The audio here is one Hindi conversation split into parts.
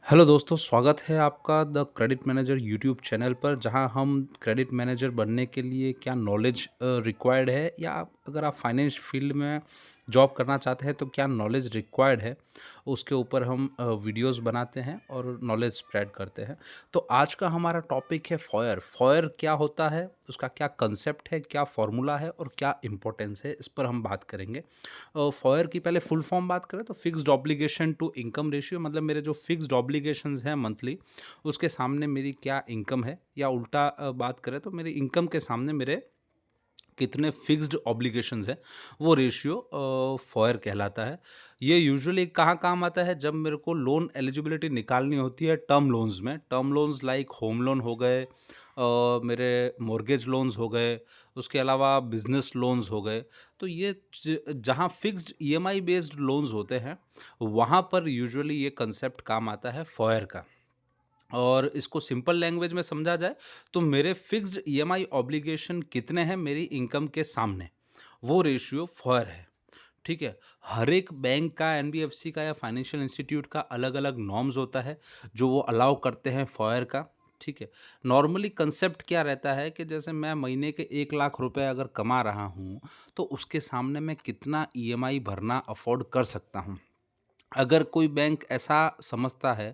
हेलो दोस्तों, स्वागत है आपका the credit manager YouTube channel पर, जहां हम क्रेडिट मैनेजर बनने के लिए क्या नॉलेज रिक्वायर्ड है, या अगर आप फाइनेंस फील्ड में जॉब करना चाहते हैं तो क्या नॉलेज रिक्वायर्ड है, उसके ऊपर हम वीडियोस बनाते हैं और नॉलेज स्प्रेड करते हैं। तो आज का हमारा टॉपिक है फॉयर। फॉयर क्या होता है, उसका क्या कंसेप्ट है, क्या फॉर्मूला है और क्या इंपॉर्टेंस है, इस पर हम बात करेंगे। फॉयर की पहले फुल फॉर्म बात करें तो fixed obligation to income ratio, मतलब मेरे जो फिक्स्ड ऑब्लिगेशंस हैं मंथली, उसके सामने मेरी क्या इनकम है, या उल्टा बात करें तो मेरी इनकम के सामने मेरे कितने फिक्स्ड ऑब्लिगेशंस हैं, वो रेशियो फॉयर कहलाता है। ये यूजुअली कहाँ काम आता है, जब मेरे को लोन एलिजिबिलिटी निकालनी होती है टर्म लोन्स में। Term loans like home loan हो गए, मेरे मॉर्गेज लोन्स हो गए, उसके अलावा बिजनेस लोन्स हो गए। तो ये जहाँ फिक्स्ड ईएमआई बेस्ड लोन्स होते हैं, वहाँ पर यूजुअली ये कंसेप्ट काम आता है फॉयर का। और इसको सिंपल लैंग्वेज में समझा जाए तो मेरे फिक्स्ड ईएमआई ऑब्लिगेशन कितने हैं मेरी इनकम के सामने, वो रेशियो फॉयर है। ठीक है। हर एक बैंक का, एनबीएफसी का या फाइनेंशियल इंस्टीट्यूट का अलग अलग नॉर्म्स होता है जो वो अलाउ करते हैं फॉयर का। ठीक है। नॉर्मली कंसेप्ट क्या रहता है कि जैसे मैं महीने के 1 लाख रुपए अगर कमा रहा हूँ, तो उसके सामने मैं कितना ईएमआई भरना अफोर्ड कर सकता हूँ। अगर कोई बैंक ऐसा समझता है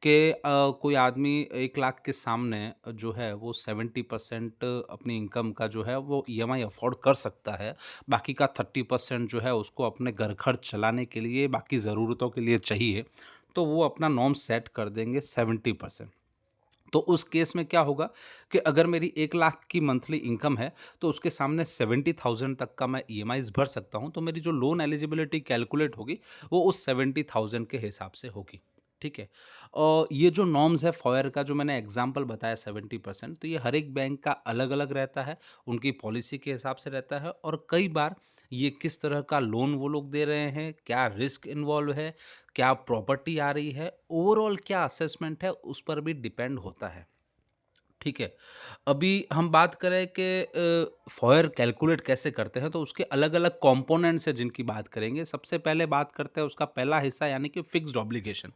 कि कोई आदमी 1 लाख के सामने जो है वो 70% अपनी इनकम का जो है वो ईएमआई अफोर्ड कर सकता है, बाकी का 30% जो है उसको अपने घर खर्च चलाने के लिए, बाकी ज़रूरतों के लिए चाहिए, तो वो अपना नॉर्म सेट कर देंगे 70%। तो उस केस में क्या होगा कि अगर मेरी 1 लाख की मंथली इनकम है, तो उसके सामने 70,000 तक का मैं ईएमआईज़ भर सकता हूँ, तो मेरी जो लोन एलिजिबिलिटी कैलकुलेट होगी, वो उस 70,000 के हिसाब से होगी। ठीक है। और ये जो नॉर्म्स है फॉयर का, जो मैंने एग्जांपल बताया 70%, तो ये हर एक बैंक का अलग-अलग रहता है, उनकी पॉलिसी के हिसाब से रहता है, और कई बार ये किस तरह का लोन वो लोग दे रहे हैं, क्या रिस्क इन्वॉल्व है, क्या प्रॉपर्टी आ रही है, ओवरऑल क्या असेसमेंट है, उस पर भी डिपेंड होता है। ठीक है। अभी हम बात करें कि फॉयर कैलकुलेट कैसे करते हैं, तो उसके अलग-अलग कंपोनेंट्स हैं जिनकी बात करेंगे। सबसे पहले बात करते हैं उसका पहला हिस्सा, यानी कि फिक्स्ड ऑब्लिगेशन।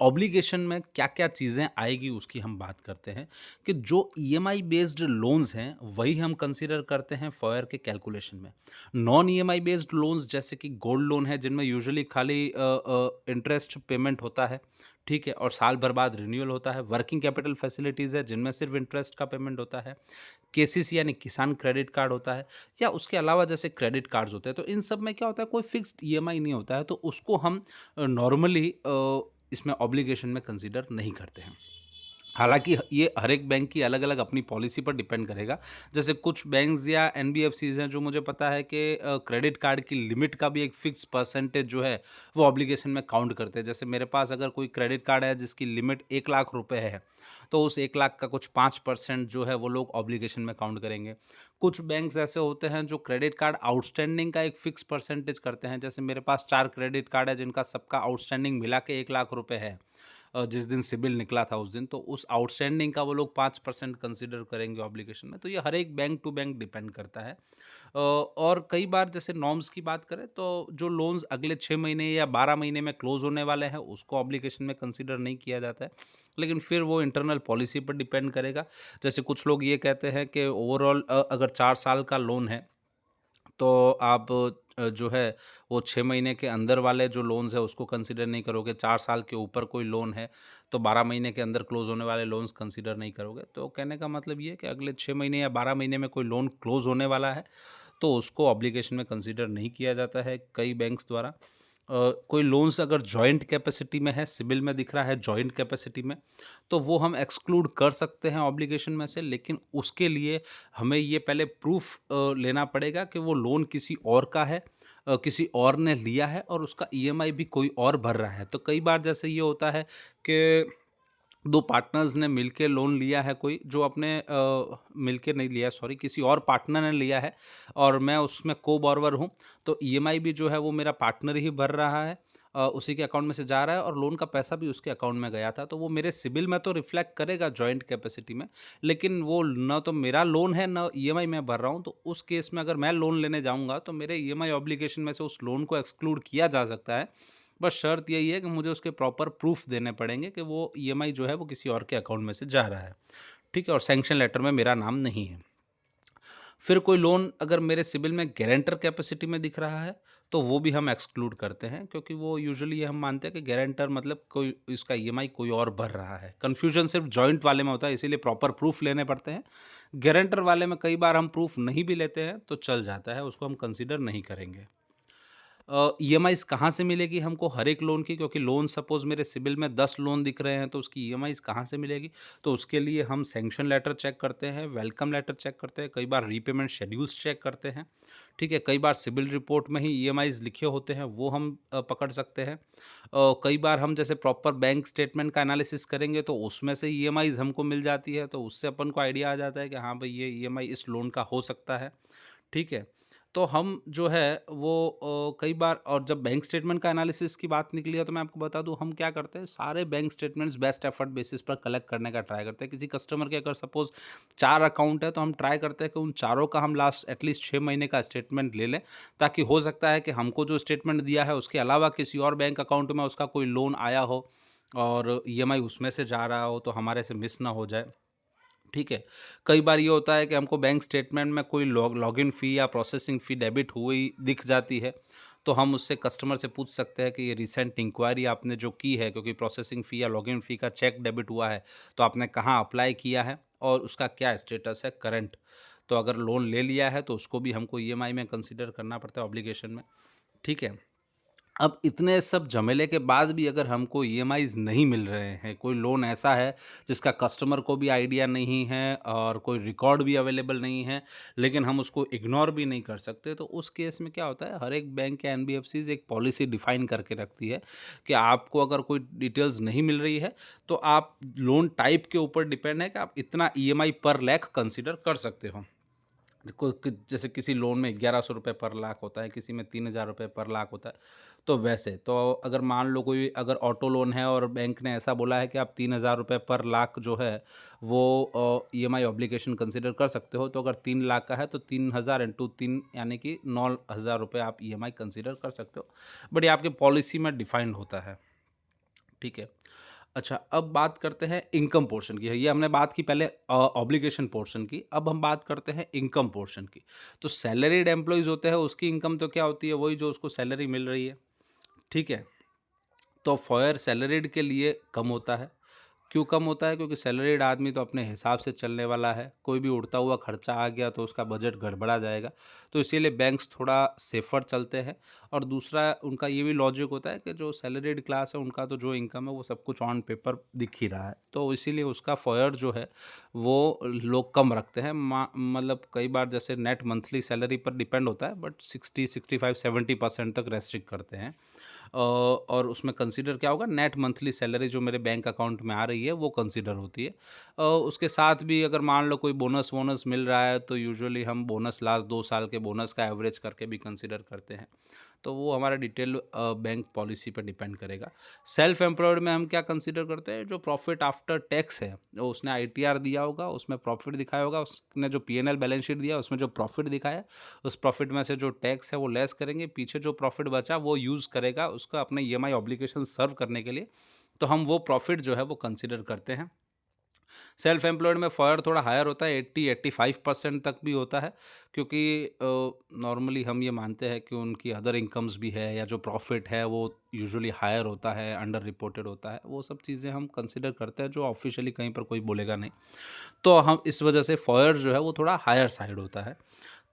ऑब्लिगेशन में क्या-क्या चीज़ें आएगी उसकी हम बात करते हैं, कि जो ईएमआई बेस्ड लोन्स हैं, वही हम कंसीडर करते हैं फॉयर के कैलकुलेशन में। नॉन ईएमआई बेस्ड लोन्स जैसे कि गोल्ड लोन है, जिनमें यूजुअली खाली इंटरेस्ट पेमेंट होता है, ठीक है, और साल भर बाद रिन्यूअल होता है। वर्किंग कैपिटल फैसिलिटीज़ है, जिनमें सिर्फ इंटरेस्ट का पेमेंट होता है। केसीसी यानी किसान क्रेडिट कार्ड होता है, या उसके अलावा जैसे क्रेडिट कार्ड्स होते हैं। तो इन सब में क्या होता है, कोई फिक्स्ड ईएमआई नहीं होता है, तो उसको हम नॉर्मली इसमें ऑब्लिगेशन में कंसीडर नहीं करते हैं। हालाँकि ये हर एक बैंक की अलग-अलग अपनी पॉलिसी पर डिपेंड करेगा। जैसे कुछ बैंक्स या एनबीएफसीज़ हैं, जो मुझे पता है कि क्रेडिट कार्ड की लिमिट का भी एक फ़िक्स परसेंटेज जो है, वो ऑब्लिगेशन में काउंट करते हैं। जैसे मेरे पास अगर कोई क्रेडिट कार्ड है जिसकी लिमिट 1 लाख रुपए है, तो उस 1 लाख का कुछ 5% जो है वो लोग ऑब्लिगेशन में काउंट करेंगे। कुछ बैंक्स ऐसे होते हैं जो क्रेडिट कार्ड आउटस्टैंडिंग का एक फ़िक्स परसेंटेज करते हैं। जैसे मेरे पास 4 क्रेडिट कार्ड है जिनका सबका आउटस्टैंडिंग मिला के 1 लाख रुपए है। जिस दिन सिबिल निकला था उस दिन, तो उस आउटस्टैंडिंग का वो लोग 5% कंसीडर करेंगे ऑब्लिगेशन में। तो ये हर एक बैंक टू बैंक डिपेंड करता है। और कई बार जैसे नॉर्म्स की बात करें, तो जो लोन्स अगले 6 महीने या 12 महीने में क्लोज़ होने वाले हैं, उसको ऑब्लिगेशन में कंसीडर नहीं किया जाता है। लेकिन फिर वो इंटरनल पॉलिसी पर डिपेंड करेगा। जैसे कुछ लोग ये कहते हैं कि ओवरऑल अगर 4 साल का लोन है, तो आप जो है वो 6 महीने के अंदर वाले जो लोन्स हैं उसको कंसीडर नहीं करोगे, 4 साल के ऊपर कोई लोन है तो 12 महीने के अंदर क्लोज़ होने वाले लोन्स कंसीडर नहीं करोगे। तो कहने का मतलब ये है कि अगले 6 महीने या 12 महीने में कोई लोन क्लोज़ होने वाला है, तो उसको ऑब्लिगेशन में कंसीडर नहीं किया जाता है कई बैंक्स द्वारा। कोई लोन्स अगर जॉइंट कैपेसिटी में है, सिबिल में दिख रहा है जॉइंट कैपेसिटी में, तो वो हम एक्सक्लूड कर सकते हैं ऑब्लिगेशन में से, लेकिन उसके लिए हमें ये पहले प्रूफ़ लेना पड़ेगा कि वो लोन किसी और का है, किसी और ने लिया है और उसका ईएमआई भी कोई और भर रहा है। तो कई बार जैसे ये होता है कि 2 पार्टनर्स ने मिलके लोन लिया है कोई, जो अपने मिलके नहीं लिया, सॉरी, किसी और पार्टनर ने लिया है और मैं उसमें को-बॉरोवर हूँ, तो ईएमआई भी जो है वो मेरा पार्टनर ही भर रहा है। उसी के अकाउंट में से जा रहा है और लोन का पैसा भी उसके अकाउंट में गया था, तो वो मेरे सिबिल में तो रिफ्लेक्ट करेगा जॉइंट कैपेसिटी में, लेकिन वो ना तो मेरा लोन है, ना ईएमआई मैं भर रहा हूँ। तो उस केस में अगर मैं लोन लेने जाऊँगा, तो मेरे ईएमआई ऑब्लिगेशन में से उस लोन को एक्सक्लूड किया जा सकता है, बस शर्त यही है कि मुझे उसके प्रॉपर प्रूफ देने पड़ेंगे कि वो ईएमआई जो है वो किसी और के अकाउंट में से जा रहा है, ठीक है? और सैंक्शन लेटर में मेरा नाम नहीं है। फिर कोई लोन अगर मेरे सिबिल में गारंटर कैपेसिटी में दिख रहा है, तो वो भी हम एक्सक्लूड करते हैं, क्योंकि वो यूजुअली हम मानते हैं कि गारंटर मतलब कोई इसका ईएमआई कोई और भर रहा है। कन्फ्यूजन सिर्फ जॉइंट वाले में होता है, इसीलिए प्रॉपर प्रूफ लेने पड़ते हैं। गारंटर वाले में कई बार हम प्रूफ नहीं भी लेते हैं तो चल जाता है, उसको हम कंसीडर नहीं करेंगे। ईएमआईज़ कहाँ से मिलेगी हमको हर एक लोन की, क्योंकि लोन सपोज़ मेरे सिबिल में 10 लोन दिख रहे हैं तो उसकी ईएमआईज़ कहाँ से मिलेगी? तो उसके लिए हम सैंक्शन लेटर चेक करते हैं, वेलकम लेटर चेक करते हैं, कई बार रीपेमेंट शेड्यूल्स चेक करते हैं, ठीक है? कई बार सिबिल रिपोर्ट में ही ईएमआईज़ लिखे होते हैं, वो हम पकड़ सकते हैं। कई बार हम जैसे प्रॉपर बैंक स्टेटमेंट का एनालिसिस करेंगे तो उसमें से ईएमआईज़ हमको मिल जाती है, तो उससे अपन को आइडिया आ जाता है कि हाँ, भई ये ईएमआई इस लोन का हो सकता है, ठीक है? तो हम जो है वो कई बार, और जब बैंक स्टेटमेंट का एनालिसिस की बात निकली है तो मैं आपको बता दूं हम क्या करते हैं, सारे bank statements best effort basis पर कलेक्ट करने का ट्राई करते हैं। किसी कस्टमर के अगर सपोज 4 अकाउंट है तो हम ट्राई करते हैं कि उन चारों का हम लास्ट एटलीस्ट 6 महीने का स्टेटमेंट ले लें, ताकि हो सकता है कि हमको जो स्टेटमेंट दिया है उसके अलावा किसी और बैंक अकाउंट में उसका कोई लोन आया हो और ईएमआई उसमें से जा रहा हो तो हमारे से मिस ना हो जाए, ठीक है। कई बार ये होता है कि हमको बैंक स्टेटमेंट में कोई लॉगिन फ़ी या प्रोसेसिंग फ़ी डेबिट हुई दिख जाती है, तो हम उससे कस्टमर से पूछ सकते हैं कि ये रिसेंट इंक्वायरी आपने जो की है, क्योंकि प्रोसेसिंग फ़ी या लॉगिन फ़ी का चेक डेबिट हुआ है, तो आपने कहाँ अप्लाई किया है और उसका क्या स्टेटस है करंट? तो अगर लोन ले लिया है तो उसको भी हमको ईएमआई में कंसीडर करना पड़ता है ऑब्लिगेशन में, ठीक है। अब इतने सब झमेले के बाद भी अगर हमको ईएमआईज़ नहीं मिल रहे हैं, कोई लोन ऐसा है जिसका कस्टमर को भी आइडिया नहीं है और कोई रिकॉर्ड भी अवेलेबल नहीं है, लेकिन हम उसको इग्नोर भी नहीं कर सकते, तो उस केस में क्या होता है, हर एक बैंक या एनबीएफसीज़ एक पॉलिसी डिफ़ाइन करके रखती है कि आपको अगर कोई डिटेल्स नहीं मिल रही है, तो आप लोन टाइप के ऊपर डिपेंड है कि आप इतना ईएमआई पर लाख कंसीडर कर सकते हो। जैसे किसी लोन में ₹1100 पर लाख होता है, किसी में ₹3000 पर लाख होता है, तो वैसे। तो अगर मान लो कोई अगर ऑटो लोन है और बैंक ने ऐसा बोला है कि आप ₹3000 पर लाख जो है वो ईएमआई ऑब्लिगेशन कंसीडर कर सकते हो, तो अगर 3 लाख का है तो 3000 इंटू 3 यानी कि ₹9000 आप ईएमआई कंसीडर कर सकते हो। बट ये आपकी पॉलिसी में डिफाइंड होता है, ठीक है। अच्छा, अब बात करते हैं इनकम पोर्शन की। ये हमने बात की पहले ऑब्लिगेशन पोर्शन की, अब हम बात करते हैं इनकम पोर्शन की। तो सैलरीड एम्प्लॉइज़ होते हैं, उसकी इनकम तो क्या होती है, वही जो उसको सैलरी मिल रही है, ठीक है? तो फॉयर सैलरीड के लिए कम होता है। क्यों कम होता है? क्योंकि सैलरीड आदमी तो अपने हिसाब से चलने वाला है, कोई भी उड़ता हुआ खर्चा आ गया तो उसका बजट गड़बड़ा जाएगा। तो इसीलिए बैंक्स थोड़ा सेफ़र चलते हैं, और दूसरा उनका ये भी लॉजिक होता है कि जो सैलरीड क्लास है उनका तो जो इनकम है वो सब कुछ ऑन पेपर दिख ही रहा है। तो इसीलिए उसका फॉयर जो है वो लोग कम रखते हैं। मतलब कई बार जैसे नेट मंथली सैलरी पर डिपेंड होता है, बट 60, 65, 70% तक रेस्ट्रिक्ट करते हैं। और उसमें कंसीडर क्या होगा, नेट मंथली सैलरी जो मेरे बैंक अकाउंट में आ रही है वो कंसीडर होती है। उसके साथ भी अगर मान लो कोई बोनस वोनस मिल रहा है तो यूजुअली हम बोनस लास्ट 2 साल के बोनस का एवरेज करके भी कंसीडर करते हैं। तो वो हमारा डिटेल बैंक पॉलिसी पे डिपेंड करेगा। सेल्फ एम्प्लॉयड में हम क्या कंसीडर करते हैं, जो प्रॉफिट आफ्टर टैक्स है, वो उसने आईटीआर दिया होगा, उसमें प्रॉफिट दिखाया होगा, उसने जो पीएनएल बैलेंस शीट दिया उसमें जो प्रॉफिट दिखाया, उस प्रॉफिट में से जो टैक्स है वो लेस करेंगे, पीछे जो प्रॉफिट बचा वो यूज़ करेगा उसका अपने ईएमआई ऑब्लिगेशन सर्व करने के लिए, तो हम वो प्रॉफिट जो है वो कंसीडर करते हैं। सेल्फ एम्प्लॉयड में फ़ॉयर थोड़ा हायर होता है, 80-85% तक भी होता है, क्योंकि नॉर्मली हम ये मानते हैं कि उनकी अदर इनकम्स भी है, या जो प्रॉफिट है वो यूजुअली हायर होता है, अंडर रिपोर्टेड होता है, वो सब चीज़ें हम कंसीडर करते हैं जो ऑफिशियली कहीं पर कोई बोलेगा नहीं। तो हम इस वजह से फ़ॉयर जो है वो थोड़ा हायर साइड होता है।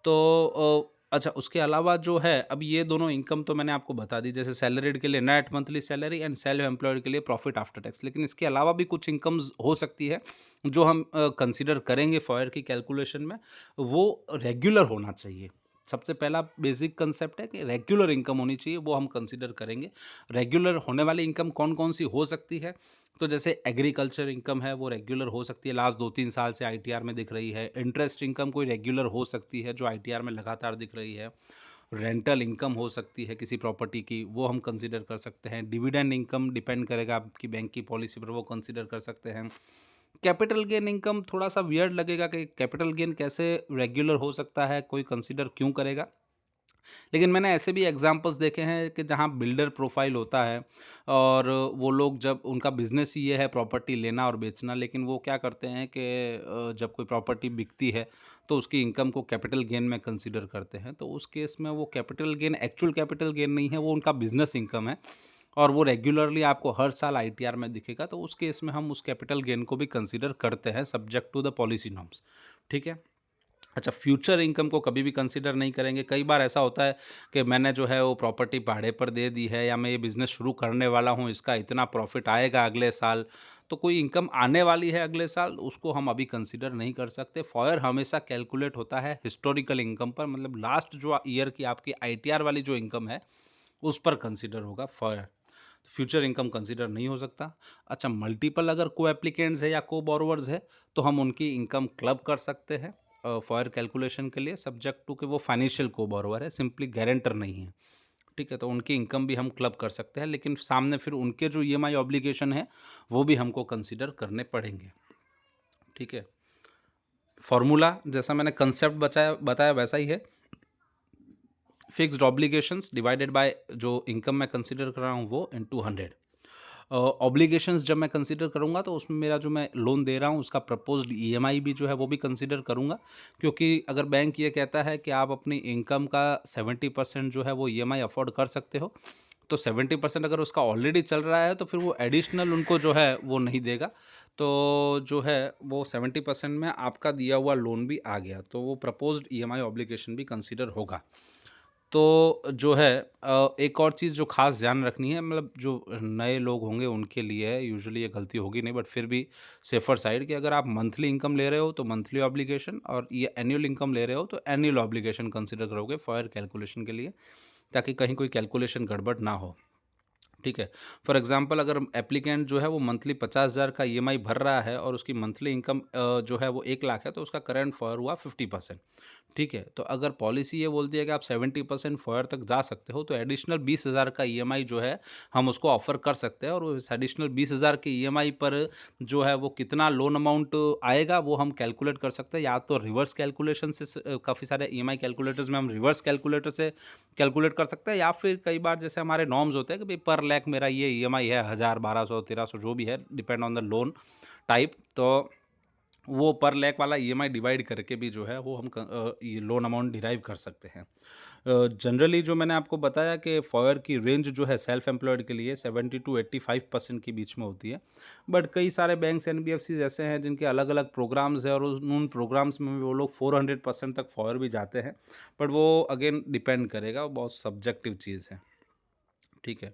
तो अच्छा, उसके अलावा जो है, अब ये दोनों इनकम तो मैंने आपको बता दी, जैसे सैलरीड के लिए net monthly salary and self employed के लिए प्रॉफिट आफ्टर टैक्स। लेकिन इसके अलावा भी कुछ इनकम्स हो सकती है जो हम कंसीडर करेंगे फॉयर की कैलकुलेशन में, वो रेगुलर होना चाहिए। सबसे पहला बेसिक कंसेप्ट है कि रेगुलर इनकम होनी चाहिए, वो हम कंसीडर करेंगे। रेगुलर होने वाली इनकम कौन कौन सी हो सकती है, तो जैसे एग्रीकल्चर इनकम है वो रेगुलर हो सकती है, लास्ट 2-3 साल से आईटीआर में दिख रही है। इंटरेस्ट इनकम कोई रेगुलर हो सकती है जो आईटीआर में लगातार दिख रही है। रेंटल इनकम हो सकती है किसी प्रॉपर्टी की, वो हम कंसीडर कर सकते हैं। डिविडेंड इनकम डिपेंड करेगा आपकी बैंक की पॉलिसी पर, वो कंसीडर कर सकते हैं। कैपिटल गेन इनकम थोड़ा सा वियर्ड लगेगा कि कैपिटल गेन कैसे रेगुलर हो सकता है, कोई कंसीडर क्यों करेगा? लेकिन मैंने ऐसे भी एग्जांपल्स देखे हैं कि जहाँ बिल्डर प्रोफाइल होता है और वो लोग जब उनका बिजनेस ही ये है प्रॉपर्टी लेना और बेचना, लेकिन वो क्या करते हैं कि जब कोई प्रॉपर्टी बिकती है तो उसकी इनकम को कैपिटल गेन में कंसीडर करते हैं। तो उस केस में वो capital gain actual capital gain नहीं है, वो उनका बिजनेस इनकम है और वो रेगुलरली आपको हर साल आईटीआर में दिखेगा। तो उस केस में हम उस कैपिटल गेन को भी कंसीडर करते हैं subject to the policy norms. ठीक है। अच्छा, फ्यूचर इनकम को कभी भी कंसीडर नहीं करेंगे। कई बार ऐसा होता है कि मैंने जो है वो प्रॉपर्टी भाड़े पर दे दी है या मैं ये बिज़नेस शुरू करने वाला हूँ, इसका इतना प्रॉफ़िट आएगा अगले साल, तो कोई इनकम आने वाली है अगले साल, उसको हम अभी कंसीडर नहीं कर सकते। FOIR हमेशा कैलकुलेट होता है हिस्टोरिकल इनकम पर, मतलब लास्ट जो ईयर की आपकी आईटीआर वाली जो इनकम है, उस पर कंसीडर होगा FOIR। फ्यूचर इनकम कंसीडर नहीं हो सकता। अच्छा, मल्टीपल अगर को-एप्लीकेंट्स है या को-बोरोवर्स है, तो हम उनकी इनकम क्लब कर सकते हैं फॉर कैलकुलेशन के लिए, सब्जेक्ट टू कि वो फाइनेंशियल को-बोरोवर है, सिंपली गारंटर नहीं है। ठीक है? तो उनकी इनकम भी हम क्लब कर सकते हैं, लेकिन सामने फिर उनके जो ईएमआई ऑब्लिगेशन है, वो भी हमको कंसीडर करने पड़ेंगे। ठीक है? फ़ॉर्मूला जैसा मैंने कांसेप्ट बताया बताया वैसा ही है। फिक्स्ड ऑब्लिगेशंस डिवाइडेड बाय जो इनकम मैं कंसीडर कर रहा हूँ वो इनटू 100। ऑब्लिगेशंस जब मैं कंसीडर करूँगा तो उसमें मेरा जो मैं लोन दे रहा हूँ उसका प्रपोज्ड ईएमआई भी जो है वो भी कंसीडर करूँगा, क्योंकि अगर बैंक ये कहता है कि आप अपनी इनकम का 70% जो है वो ईएमआई अफोर्ड कर सकते हो, तो 70% अगर उसका ऑलरेडी चल रहा है तो फिर वो एडिशनल उनको जो है वो नहीं देगा। तो जो है वो 70% में आपका दिया हुआ लोन भी आ गया, तो वो प्रपोज्ड ईएमआई ऑब्लिगेशन भी कंसीडर होगा। तो जो है एक और चीज़ जो ख़ास ध्यान रखनी है, मतलब जो नए लोग होंगे उनके लिए है, यूजुअली ये गलती होगी नहीं बट फिर भी सेफ़र साइड कि अगर आप मंथली इनकम ले रहे हो तो मंथली ऑब्लिगेशन, और ये एनुअल इनकम ले रहे हो तो एनुअल ऑब्लिगेशन कंसीडर करोगे फॉर कैलकुलेशन के लिए, ताकि कहीं कोई कैलकुलेशन गड़बड़ ना हो। ठीक है। फॉर एग्ज़ाम्पल अगर एप्लीकेंट जो है वो मंथली 50,000 का ईएमआई भर रहा है और उसकी मंथली इनकम जो है वो 1 लाख है, तो उसका करंट फॉर हुआ 50%। ठीक है। तो अगर पॉलिसी ये बोलती है कि आप 70% फॉर तक जा सकते हो, तो एडिशनल 20,000 का ईएमआई जो है हम उसको ऑफ़र कर सकते हैं, और उस एडिशनल 20,000 के ईएमआई पर जो है वो कितना लोन अमाउंट आएगा वो हम कैलकुलेट कर सकते हैं। या तो रिवर्स कैलकुलेशन से काफ़ी सारे ईएमआई कैलकुलेटर्स में हम रिवर्स कैलकुलेटर से कैलकुलेट कर सकते हैं, या फिर कई बार जैसे हमारे नॉर्म्स होते हैं कि भाई पर लाख मेरा ये ईएमआई है 1000, 1200, 1300 जो भी है, depend on the loan type, तो वो पर लाख वाला ईएमआई डिवाइड करके भी जो है वो हम ये लोन अमाउंट डिराइव कर सकते हैं। जनरली जो मैंने आपको बताया कि फॉयर की रेंज जो है सेल्फ एम्प्लॉयड के लिए 70 टू 85% के बीच में होती है, बट कई सारे बैंक्स एनबीएफसी ऐसे हैं जिनके अलग अलग प्रोग्राम्स हैं और उन प्रोग्राम्स में भी वो लोग 400% तक फॉयर भी जाते हैं, बट वो अगेन डिपेंड करेगा, वो बहुत सब्जेक्टिव चीज़ है। ठीक है।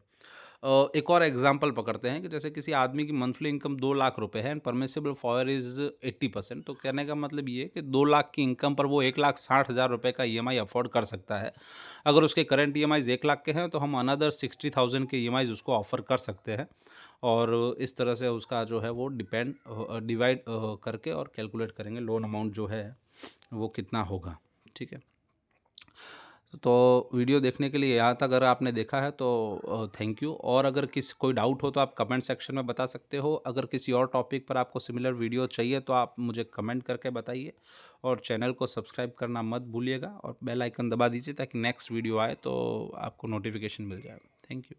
एक और एग्जांपल पकड़ते हैं कि जैसे किसी आदमी की मंथली इनकम 2 लाख रुपए है एंड परमिसिबल फॉर इज़ 80%, तो कहने का मतलब ये है कि 2 लाख की इनकम पर वो 1,60,000 रुपए का ईएमआई अफोर्ड कर सकता है। अगर उसके करंट ईएमआईज़ 1 लाख के हैं तो हम अनदर 60,000 के ईएमआईज़ उसको ऑफ़र कर सकते हैं, और इस तरह से उसका जो है वो डिवाइड करके और कैलकुलेट करेंगे लोन अमाउंट जो है वो कितना होगा। ठीक है। तो वीडियो देखने के लिए यहाँ तक अगर आपने देखा है तो थैंक यू, और अगर कोई डाउट हो तो आप कमेंट सेक्शन में बता सकते हो। अगर किसी और टॉपिक पर आपको सिमिलर वीडियो चाहिए तो आप मुझे कमेंट करके बताइए, और चैनल को सब्सक्राइब करना मत भूलिएगा और बेल आइकन दबा दीजिए ताकि नेक्स्ट वीडियो आए तो आपको नोटिफिकेशन मिल जाए। Thank you.